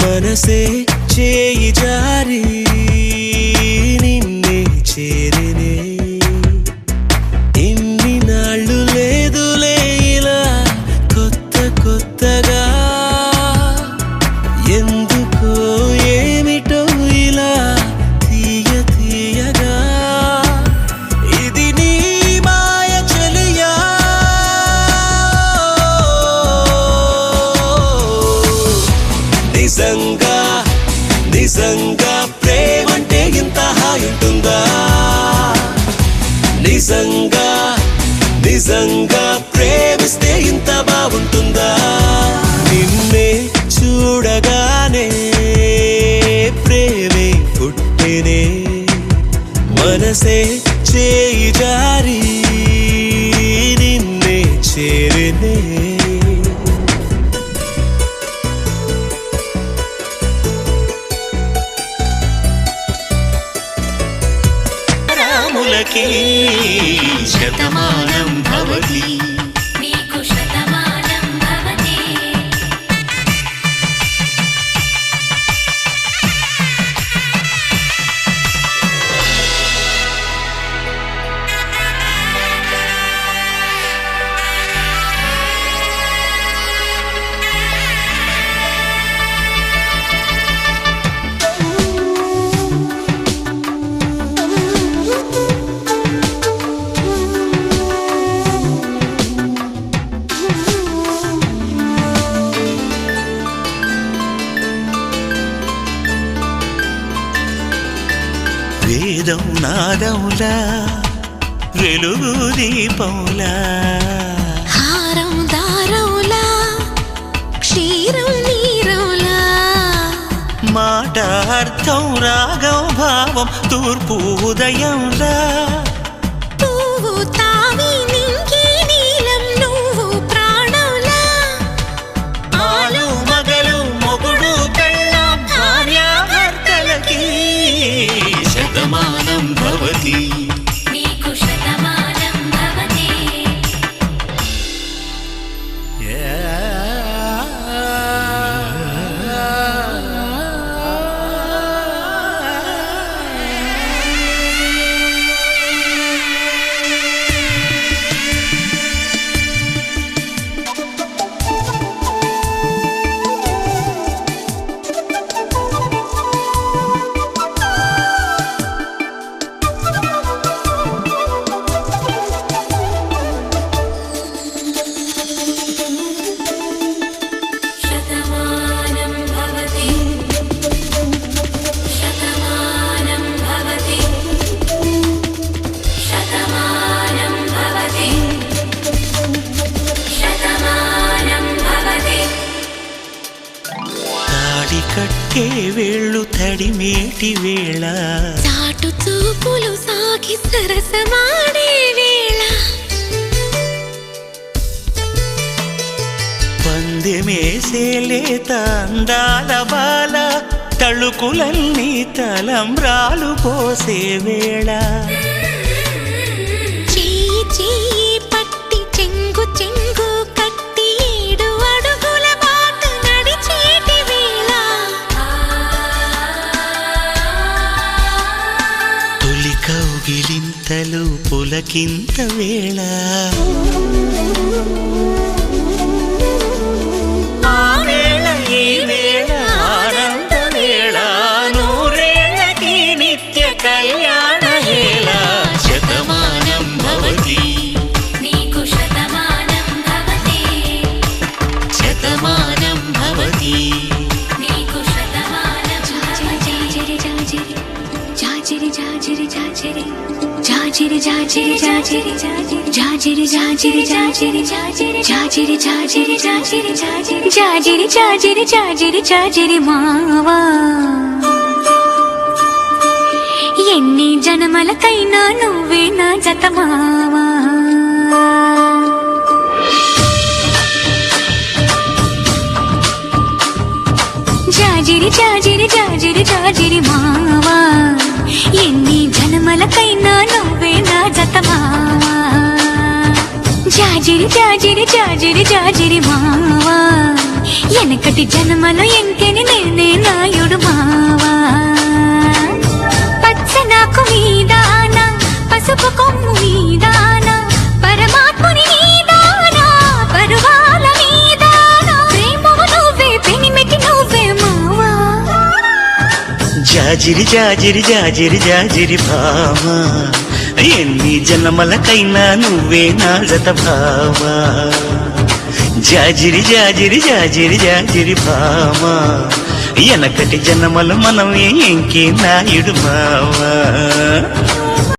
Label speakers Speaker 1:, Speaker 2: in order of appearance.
Speaker 1: మనసే చేయి జారి నిన్నే చేరినే ఇన్ని నాళ్ళు లేదులే ఇలా కొత్త కొత్తగా ఎందుకో ఏమిటో ఇలా తీయ తీయగా ఇది నీ మాయ చెలియా నిజంగా నిజంగా ప్రేమంటే ఇంత హాయి ఉంటుందా నిజంగా నిజంగా ప్రేమిస్తే ఇంత బాగుంటుందా నిన్నే చూడగానే ప్రేమే పుట్టెనే మనసే చేయి జారి నిన్నే చేరినే రాములకి శతమానం భవతి
Speaker 2: నీకు శతమానం భవతి
Speaker 1: వేదం నాదములా వెలుగు దీపంలా
Speaker 2: హారం దారౌలా క్షీరం నీరౌలా
Speaker 1: మాట అర్థం రాగం భావం తూర్పు ఉదయంలా
Speaker 2: పువ్వు తావి నింగి నీలం నువ్వు ప్రాణంలా
Speaker 1: ఆలు మగలు మొగుడు కళ్ళ భార్యాభర్తలకి శతమానం భవతి
Speaker 2: నీకు శతమానం భవతి శతమానం భవతి శతమానం భవతి శతమానం భవతి శతమానం భవతి
Speaker 1: తాడి కట్టే వేళ్ళు తడిమేటి వేళ
Speaker 2: చాటు చూపులు సాగి సరసమాడే వేళ
Speaker 1: పందెమేసేలేత అందాల బాల తళుకులన్నీ తలంబ్రాలు పోసే వేళ
Speaker 2: చెయ్యి చెయ్యి పట్టి చెంగు చెంగు కట్టి 7 అడుగుల బాట నడిచేటి వేళ
Speaker 1: తొలి కౌగిలింతలు పులకింత వేళ ఆ వేళ ఈ వేళ ఆనంద వేళ నూరేళ్ళకి నిత్య కళ్యాణ వేళ శతమానం భవతి
Speaker 2: నీకు శతమానం భవతి
Speaker 1: శతమానం భవతి
Speaker 2: నీకు శతమానం జాజిరి జాజిరి జాజిరి జాజిరి జాజిరి జాజిరి జాజిరి జాజిరి జాజిరి జాజిరి జాజిరి జాజిరి జాజిరి జాజిరి జాజిరి జాజిరి జాజిరి జాజిరి జాజిరి మావా ఎన్ని జన్మలకైనా నువ్వే నా జత మావా జాజిరి జాజిరి జాజిరి జాజిరి మావా ఎన్ని జన్మలకైనా నువ్వే నా జత మావా జాజిరి జాజిరి జాజిరి జాజిరి మావా వెనకటి జన్మలో ఎంకెని నేనే నాయుడు మావా పచ్చనాకు మీదాన పసుపు కొమ్ము మీదాన పరమాత్ముని మీదాన పరువాల మీదాన ప్రేమవు నువ్వే పెనిమిటి నువ్వే మావా
Speaker 1: జాజిరి జాజిరి జాజిరి జాజిరి భామా ఎన్ని జన్మలకైనా నువ్వే నా జత భావా జాజిరి జాజిరి జాజిరి జాజిరి భామా వెనకటి జన్మలు మనమే ఇంకే నాయుడు మావా